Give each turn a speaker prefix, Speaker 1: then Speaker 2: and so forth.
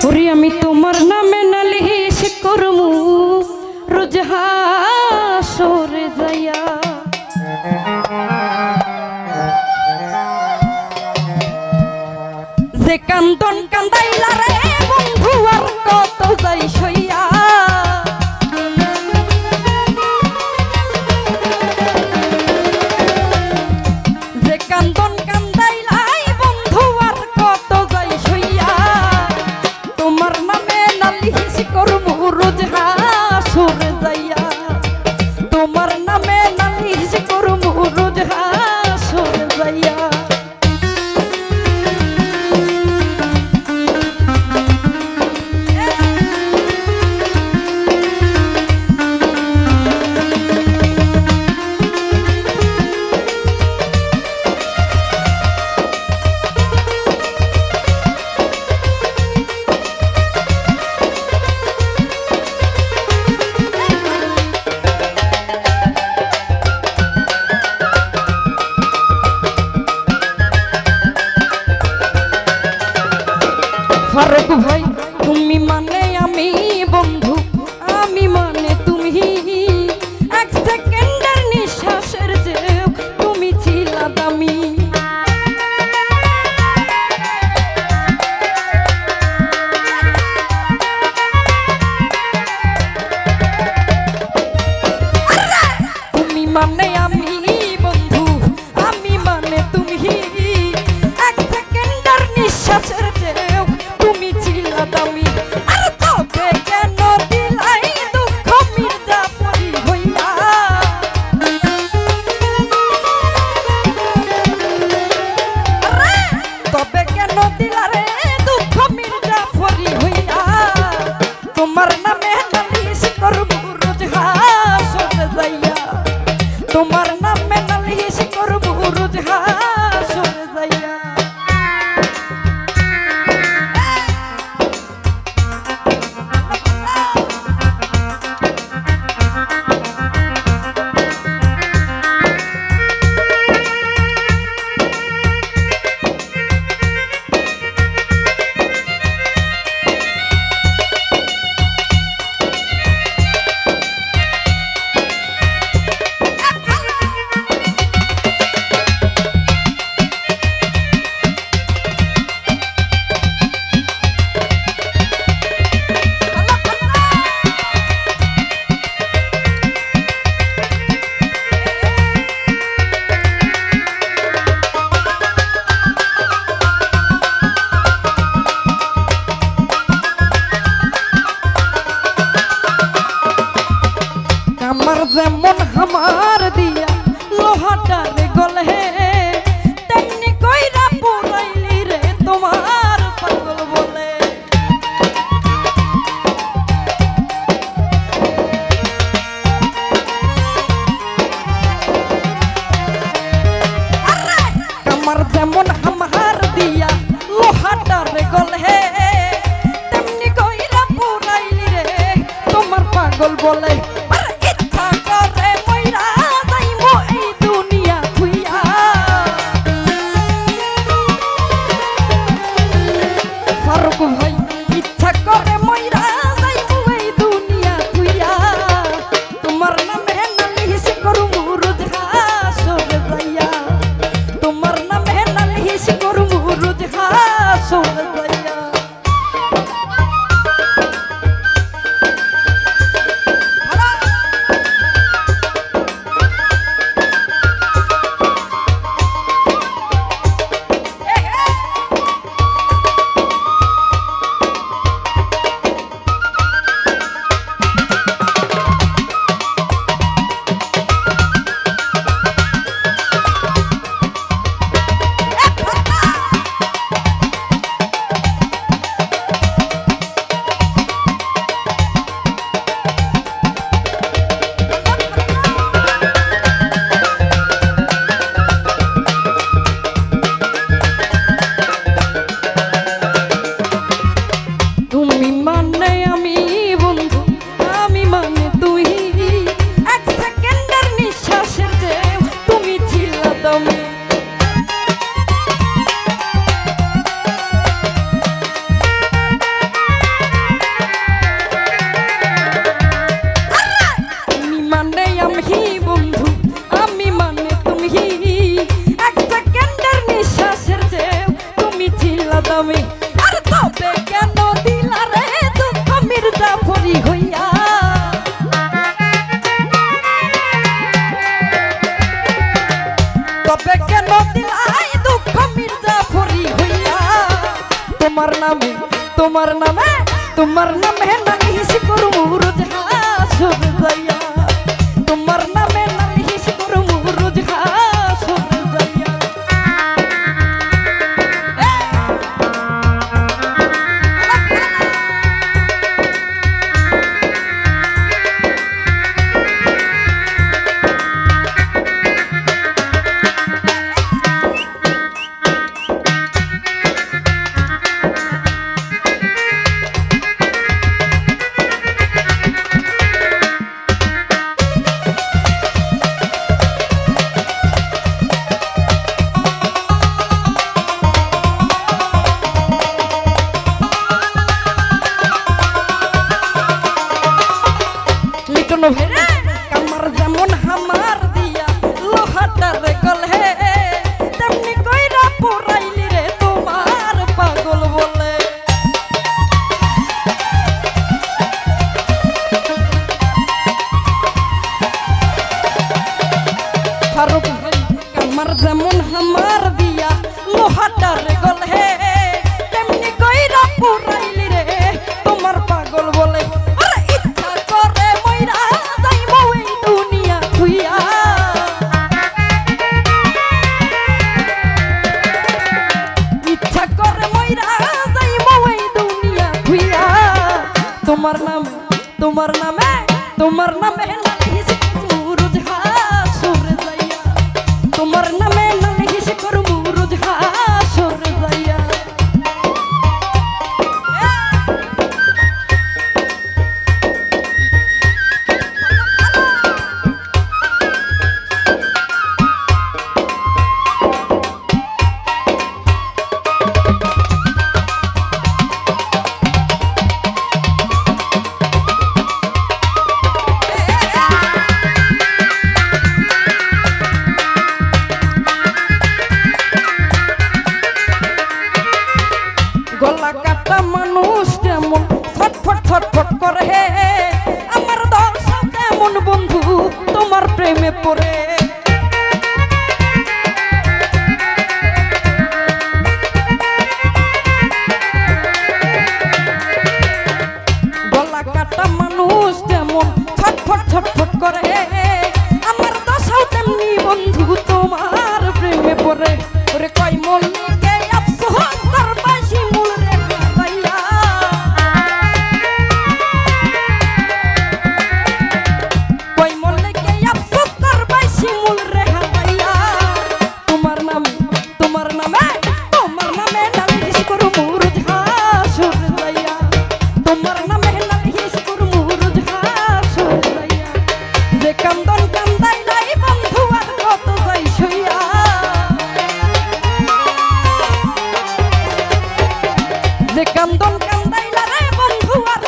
Speaker 1: ওরে আমি তোমার নামে নালিশ করমু রোজ হাসরে যাইয়া যে কান্দন কান্দাইলা রে বন্ধু আর কত যাই সইয়া যে কান্দন কান্দাইলাই বন্ধু আর কত যাই সইয়া তোমার নামে নালিশ করমু রোজ হাসরে যাইয়া তোমার নামে নালিশ করমু রোজ হাসরে যাইয়া ফারুক ভাই তুমি মানে আমি বন্ধু আমি মানে তুমি এক সেকেন্ডের নিঃশ্বাসের যে তুমি ছিলা দামি তুমি মানে আমি বন্ধু আমি মানে তুমি এক সেকেন্ডের নিঃশ্বাসের যে তুমি ছিলা দামি আর তবে কেন দিলাই দুঃখ মির্জাফরি হইয়া তবে কেন দিলা রে দুঃখ মির্জাফরি হইয়া তোমার নামে নালিশ করবো রোজ হাসরে যাইয়া তোমার নামে নালিশ করবো রোজ হাসরে যাইয়া আমার যেমন হামার দিয়া লোহাটার গলে তেমনি কইরা পুরাইলি রে তোমার পাগল বলে আমার যেমন হামার দিয়া লোহাটার গলে তেমনি কইরা পুরাইলি রে তোমার পাগল বলে ফারুক ভাই ইচ্ছা করে মইরা যাইবো এই দুনিয়া তুইয়া তোমার নামে নালিশ করমু রোজ হাসরে যাইয়া তোমার নামে নালিশ করমু রোজ হাসরে যাইয়া তবে কেন দিলা রে দুঃখ মির্জাফরি হইয়া তবে কেন দিলাই দুঃখ মির্জাফরি হইয়া তোমার নামে নালিশ করু রোজ হাসর যাইয়া তোমার নামে নালিশ করু রোজ হাসর যাইয়া কামার যেমন হামার দিয়া লোহাটার গলে তেমনি কইরা পোড়াইলি রে তোমার পাগল বলে ফারুক কামার যেমন হামার দিয়া লোহাটার গলে তেমনি কইরা পোড়াইলি রে তোমার পাগল বলে তোমার নামে নালিশ করু রোজ হাসর যাইয়া তোমার নামে নালিশ করু রোজ হাসর যাইয়া গলা কাটা মানুষ যেমন ছটফট করে আমার দশ তেমন বন্ধু তোমার প্রেমে পড়ে গলা কাটা মানুষ যেমন ছটফট করে আমার দশ তেমনি বন্ধু তোমার প্রেমে পড়ে ওরে কয় মল্লিকে আফসোস করবা শিমুল রে হারাইয়া কয় মল্লিকে আফসোস করবা শিমুল রে হারাইয়া তোমার নামে নালিশ করু রোজ হাসর যাইয়া তোমার নামে নালিশ করু রোজ হাসর যাইয়া যে কান্দন কান্দাই নাই বন্ধু আর কত যাই সইয়া যে কান্দন কান্দাইলা রে বন্ধু আর